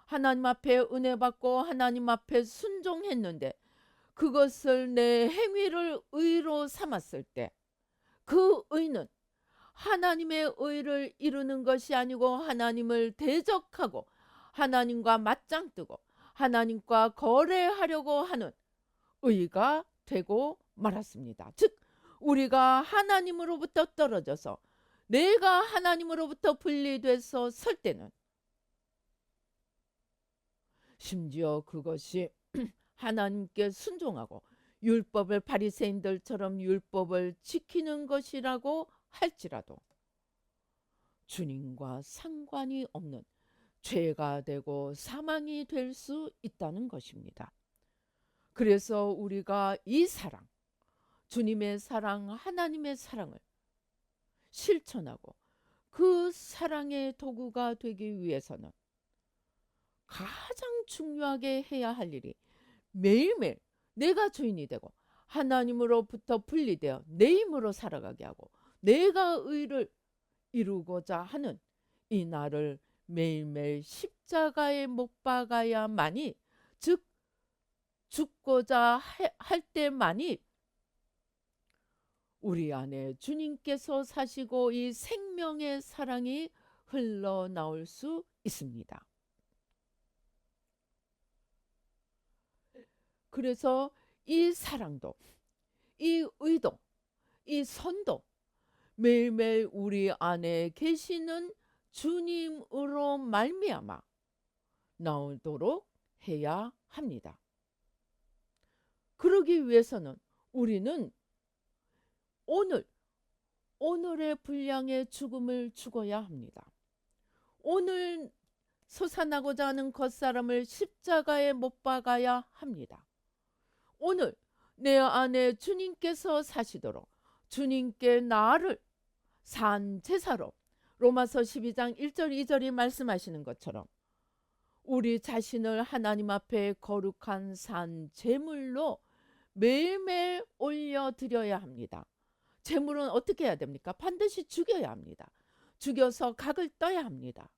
하나님 앞에 은혜 받고 하나님 앞에 순종했는데 그것을 내 행위를 의로 삼았을 때 그 의는 하나님의 의를 이루는 것이 아니고 하나님을 대적하고 하나님과 맞짱 뜨고 하나님과 거래하려고 하는 의가 되고 말았습니다. 즉 우리가 하나님으로부터 떨어져서 내가 하나님으로부터 분리돼서 설 때는 심지어 그것이 하나님께 순종하고 율법을 바리새인들처럼 율법을 지키는 것이라고 할지라도 주님과 상관이 없는 죄가 되고 사망이 될 수 있다는 것입니다. 그래서 우리가 이 사랑, 주님의 사랑, 하나님의 사랑을 실천하고 그 사랑의 도구가 되기 위해서는 가장 중요하게 해야 할 일이 매일매일 내가 주인이 되고 하나님으로부터 분리되어 내 힘으로 살아가게 하고 내가 의를 이루고자 하는 이 나를 매일매일 십자가에 못 박아야만이, 즉 죽고자 할 때만이 우리 안에 주님께서 사시고 이 생명의 사랑이 흘러나올 수 있습니다. 그래서 이 사랑도, 이 의도, 이 선도 매일매일 우리 안에 계시는 주님으로 말미암아 나오도록 해야 합니다. 그러기 위해서는 우리는 오늘의 분량의 죽음을 죽어야 합니다. 오늘 솟아나고자 하는 겉사람을 십자가에 못 박아야 합니다. 오늘 내 안에 주님께서 사시도록 주님께 나를 산 제사로 로마서 12장 1절 2절이 말씀하시는 것처럼 우리 자신을 하나님 앞에 거룩한 산 제물로 매일매일 올려드려야 합니다. 제물은 어떻게 해야 됩니까? 반드시 죽여야 합니다. 죽여서 각을 떠야 합니다.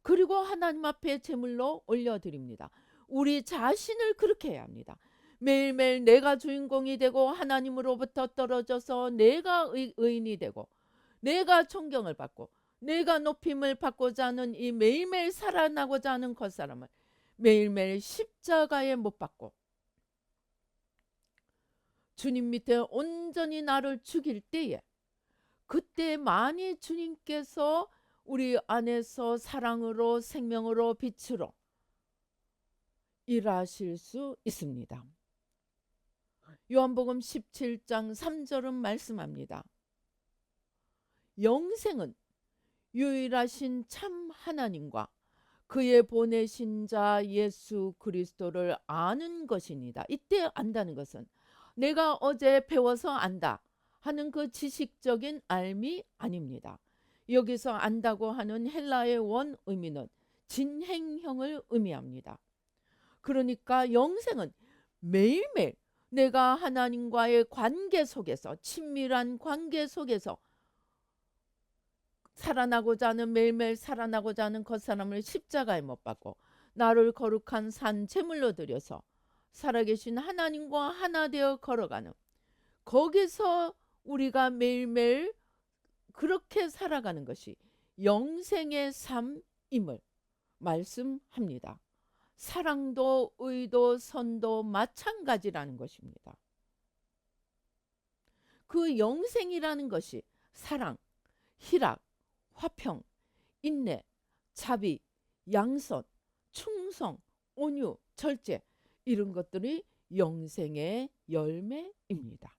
그리고 하나님 앞에 제물로 올려드립니다. 우리 자신을 그렇게 해야 합니다. 매일매일 내가 주인공이 되고 하나님으로부터 떨어져서 내가 의인이 되고 내가 존경을 받고 내가 높임을 받고자 하는 이 매일매일 살아나고자 하는 겉사람을 매일매일 십자가에 못 박고 주님 밑에 온전히 나를 죽일 때에 그때만이 주님께서 우리 안에서 사랑으로 생명으로 빛으로 일하실 수 있습니다. 요한복음 17장 3절은 말씀합니다. 영생은 유일하신 참 하나님과 그의 보내신 자 예수 그리스도를 아는 것입니다. 이때 안다는 것은 내가 어제 배워서 안다 하는 그 지식적인 알미 아닙니다. 여기서 안다고 하는 헬라의 원 의미는 진행형을 의미합니다. 그러니까 영생은 매일매일 내가 하나님과의 관계 속에서, 친밀한 관계 속에서 살아나고자 하는, 매일매일 살아나고자 하는 겉사람을 십자가에 못 박고 나를 거룩한 산 제물로 드려서 살아계신 하나님과 하나 되어 걸어가는, 거기서 우리가 매일매일 그렇게 살아가는 것이 영생의 삶임을 말씀합니다. 사랑도 의도 선도 마찬가지라는 것입니다. 그 영생이라는 것이 사랑, 희락, 화평, 인내, 자비, 양선, 충성, 온유, 절제, 이런 것들이 영생의 열매입니다.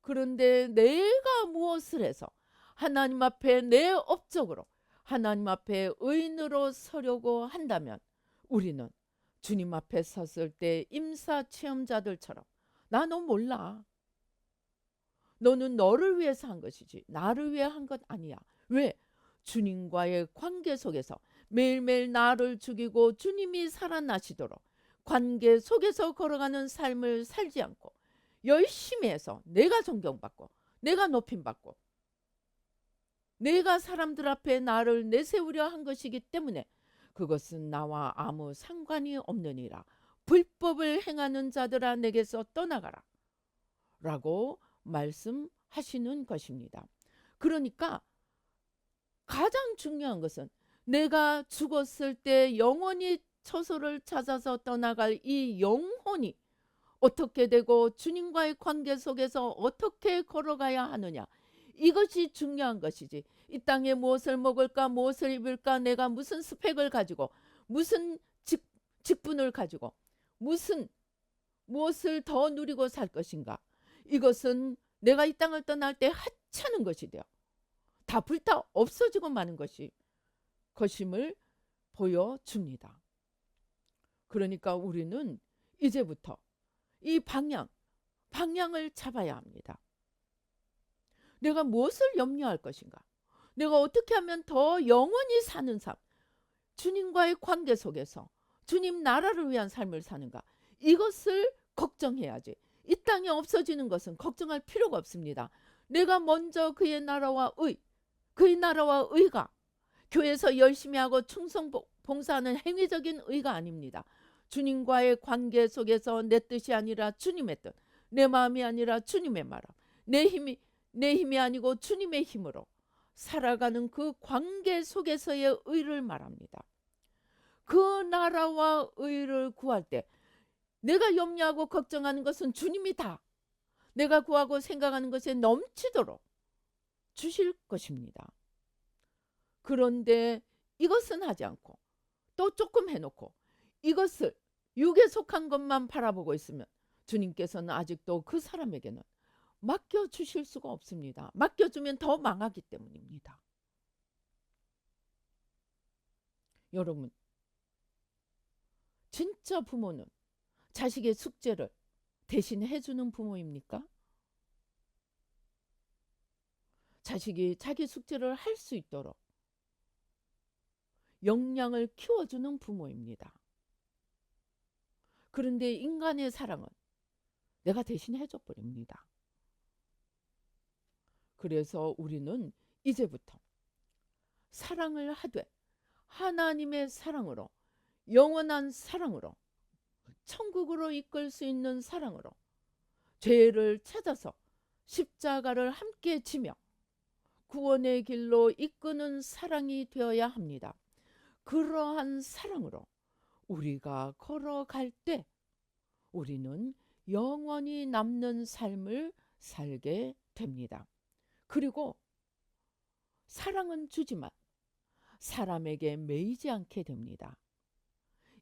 그런데 내가 무엇을 해서 하나님 앞에 내 업적으로 하나님 앞에 의인으로 서려고 한다면 우리는 주님 앞에 섰을 때 임사 체험자들처럼 나 너 몰라. 너는 너를 위해서 한 것이지 나를 위해 한 것 아니야. 왜? 주님과의 관계 속에서 매일매일 나를 죽이고 주님이 살아나시도록 관계 속에서 걸어가는 삶을 살지 않고 열심히 해서 내가 존경받고 내가 높임받고 내가 사람들 앞에 나를 내세우려 한 것이기 때문에 그것은 나와 아무 상관이 없느니라. 불법을 행하는 자들아 내게서 떠나가라 라고 말씀하시는 것입니다. 그러니까 가장 중요한 것은 내가 죽었을 때 영원히 처소를 찾아서 떠나갈 이 영혼이 어떻게 되고 주님과의 관계 속에서 어떻게 걸어가야 하느냐, 이것이 중요한 것이지. 이 땅에 무엇을 먹을까, 무엇을 입을까, 내가 무슨 스펙을 가지고 무슨 직분을 가지고 무엇을 더 누리고 살 것인가, 이것은 내가 이 땅을 떠날 때 하찮은 것이 되어 다 불타 없어지고 마는 것임을 보여줍니다. 그러니까 우리는 이제부터 이 방향을 잡아야 합니다. 내가 무엇을 염려할 것인가, 내가 어떻게 하면 더 영원히 사는 삶, 주님과의 관계 속에서 주님 나라를 위한 삶을 사는가, 이것을 걱정해야지. 이 땅에 없어지는 것은 걱정할 필요가 없습니다. 내가 먼저 그의 나라와 의가, 교회에서 열심히 하고 충성 봉사하는 행위적인 의가 아닙니다. 주님과의 관계 속에서 내 뜻이 아니라 주님의 뜻, 내 마음이 아니라 주님의 마음, 내 힘이 아니고 주님의 힘으로 살아가는 그 관계 속에서의 의를 말합니다. 그 나라와 의를 구할 때 내가 염려하고 걱정하는 것은 주님이 다 내가 구하고 생각하는 것에 넘치도록 주실 것입니다. 그런데 이것은 하지 않고 또 조금 해놓고 이것을 육에 속한 것만 바라보고 있으면 주님께서는 아직도 그 사람에게는 맡겨주실 수가 없습니다. 맡겨주면 더 망하기 때문입니다. 여러분, 진짜 부모는 자식의 숙제를 대신 해주는 부모입니까? 자식이 자기 숙제를 할 수 있도록 역량을 키워주는 부모입니다. 그런데 인간의 사랑은 내가 대신 해줘버립니다. 그래서 우리는 이제부터 사랑을 하되 하나님의 사랑으로, 영원한 사랑으로, 천국으로 이끌 수 있는 사랑으로 죄를 찾아서 십자가를 함께 지며 구원의 길로 이끄는 사랑이 되어야 합니다. 그러한 사랑으로 우리가 걸어갈 때 우리는 영원히 남는 삶을 살게 됩니다. 그리고 사랑은 주지만 사람에게 매이지 않게 됩니다.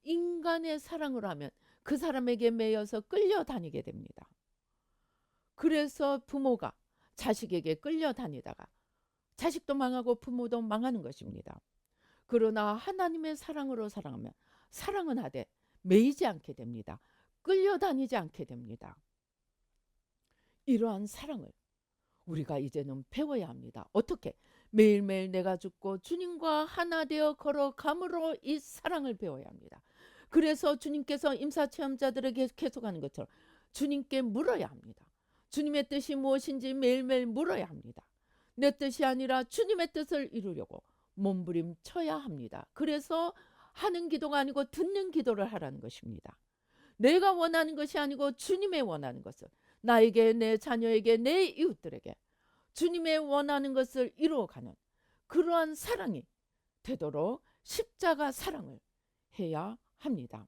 인간의 사랑을 하면 그 사람에게 매여서 끌려다니게 됩니다. 그래서 부모가 자식에게 끌려다니다가 자식도 망하고 부모도 망하는 것입니다. 그러나 하나님의 사랑으로 사랑하면 사랑은 하되 매이지 않게 됩니다. 끌려다니지 않게 됩니다. 이러한 사랑을 우리가 이제는 배워야 합니다. 어떻게? 매일매일 내가 죽고 주님과 하나 되어 걸어감으로 이 사랑을 배워야 합니다. 그래서 주님께서 임사체험자들에게 계속하는 것처럼 주님께 물어야 합니다. 주님의 뜻이 무엇인지 매일매일 물어야 합니다. 내 뜻이 아니라 주님의 뜻을 이루려고 몸부림쳐야 합니다. 그래서 하는 기도가 아니고 듣는 기도를 하라는 것입니다. 내가 원하는 것이 아니고 주님의 원하는 것을, 나에게, 내 자녀에게, 내 이웃들에게 주님의 원하는 것을 이루어가는 그러한 사랑이 되도록 십자가 사랑을 해야 합니다.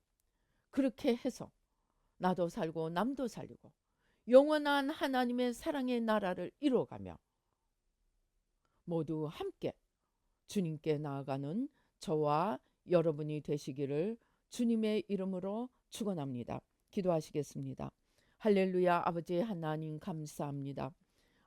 그렇게 해서 나도 살고 남도 살리고 영원한 하나님의 사랑의 나라를 이루어가며 모두 함께 주님께 나아가는 저와 여러분이 되시기를 주님의 이름으로 축원합니다. 기도하시겠습니다. 할렐루야. 아버지 하나님 감사합니다.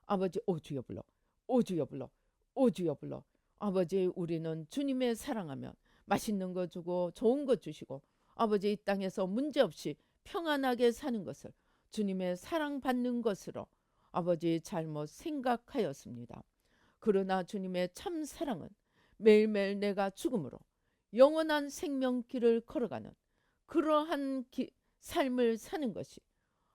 아버지, 오 주여 불러, 오 주여 불러, 오 주여 불러. 아버지, 우리는 주님의 사랑하면 맛있는 거 주고 좋은 거 주시고 아버지, 이 땅에서 문제없이 평안하게 사는 것을 주님의 사랑받는 것으로 아버지 잘못 생각하였습니다. 그러나 주님의 참 사랑은 매일매일 내가 죽음으로 영원한 생명길을 걸어가는 그러한 삶을 사는 것이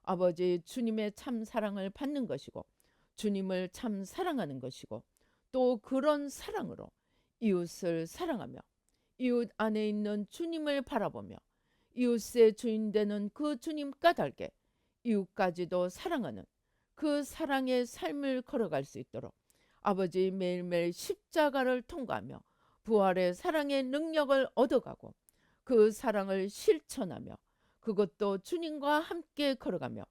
아버지 주님의 참 사랑을 받는 것이고 주님을 참 사랑하는 것이고 또 그런 사랑으로 이웃을 사랑하며 이웃 안에 있는 주님을 바라보며 이웃의 주인 되는 그 주님 까닭에 이웃까지도 사랑하는 그 사랑의 삶을 걸어갈 수 있도록 아버지 매일매일 십자가를 통과하며 부활의 사랑의 능력을 얻어가고 그 사랑을 실천하며 그것도 주님과 함께 걸어가며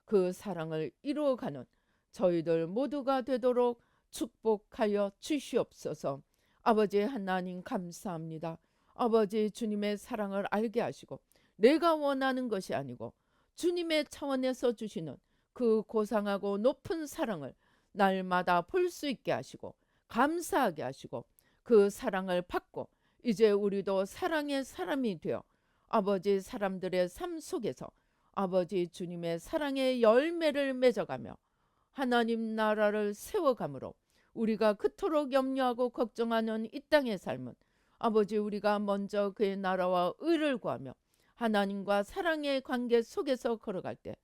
그 사랑을 이루어가는 저희들 모두가 되도록 축복하여 주시옵소서. 아버지 하나님 감사합니다. 아버지 주님의 사랑을 알게 하시고 내가 원하는 것이 아니고 주님의 차원에서 주시는 그 고상하고 높은 사랑을 날마다 볼 수 있게 하시고 감사하게 하시고 그 사랑을 받고 이제 우리도 사랑의 사람이 되어 아버지 사람들의 삶 속에서 아버지 주님의 사랑의 열매를 맺어가며 하나님 나라를 세워감으로 우리가 그토록 염려하고 걱정하는 이 땅의 삶은 아버지 우리가 먼저 그의 나라와 의를 구하며 하나님과 사랑의 관계 속에서 걸어갈 때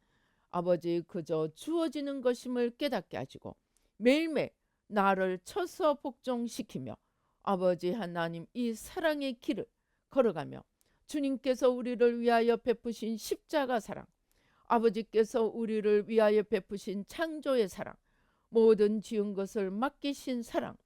아버지 그저 주어지는 것임을 깨닫게 하시고 매일매일 나를 쳐서 복종시키며 아버지 하나님 이 사랑의 길을 걸어가며 주님께서 우리를 위하여 베푸신 십자가 사랑 아버지께서 우리를 위하여 베푸신 창조의 사랑 모든 지은 것을 맡기신 사랑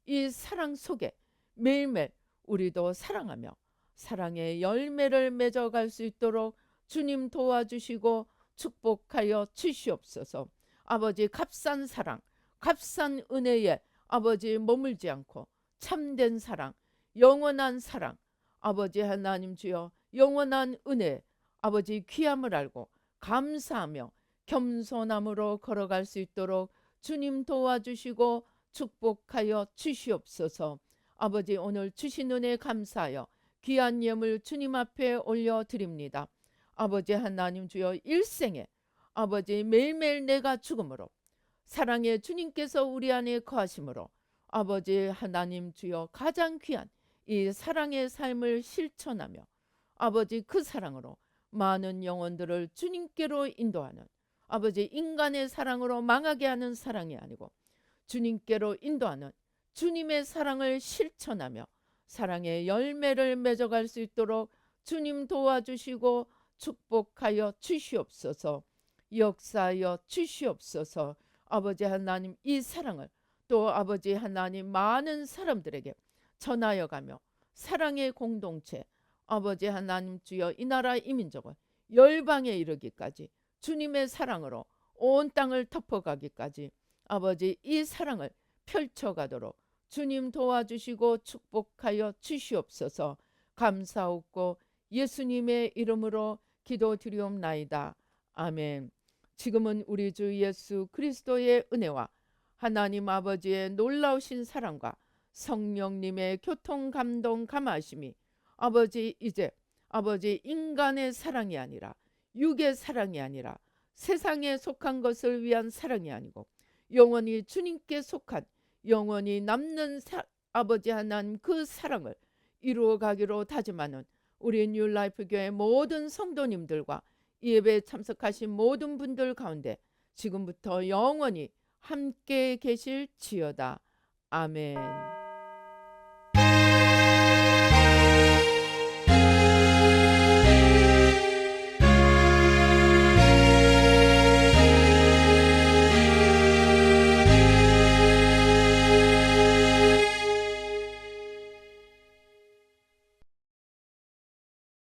이 사랑 속에 매일매일 우리도 사랑하며 사랑의 열매를 맺어갈 수 있도록 주님 도와주시고 축복하여 주시옵소서. 아버지 값싼 사랑 값싼 은혜에 아버지 머물지 않고 참된 사랑 영원한 사랑 아버지 하나님 주여 영원한 은혜 아버지 귀함을 알고 감사하며 겸손함으로 걸어갈 수 있도록 주님 도와주시고 축복하여 주시옵소서. 아버지 오늘 주신 은혜 감사하여 귀한 예물 주님 앞에 올려드립니다. 아버지 하나님 주여 일생에 아버지 매일매일 내가 죽음으로 사랑의 주님께서 우리 안에 거하심으로 아버지 하나님 주여 가장 귀한 이 사랑의 삶을 실천하며 아버지 그 사랑으로 많은 영혼들을 주님께로 인도하는 아버지 인간의 사랑으로 망하게 하는 사랑이 아니고 주님께로 인도하는 주님의 사랑을 실천하며 사랑의 열매를 맺어갈 수 있도록 주님 도와주시고 축복하여 주시옵소서. 역사하여 주시옵소서. 아버지 하나님 이 사랑을 또 아버지 하나님 많은 사람들에게 전하여 가며 사랑의 공동체 아버지 하나님 주여 이 나라 이 민족을 열방에 이르기까지 주님의 사랑으로 온 땅을 덮어가기까지 아버지 이 사랑을 펼쳐가도록 주님 도와주시고 축복하여 주시옵소서. 감사하고 예수님의 이름으로 기도드리옵나이다. 아멘. 지금은 우리 주 예수 그리스도의 은혜와 하나님 아버지의 놀라우신 사랑과 성령님의 교통 감동 감하심이 아버지 이제 아버지 인간의 사랑이 아니라 육의 사랑이 아니라 세상에 속한 것을 위한 사랑이 아니고 영원히 주님께 속한 영원히 남는 아버지 하나님 그 사랑을 이루어 가기로 다짐하는 우리 뉴라이프 교회 모든 성도님들과 이 예배에 참석하신 모든 분들 가운데 지금부터 영원히 함께 계실지어다. 아멘.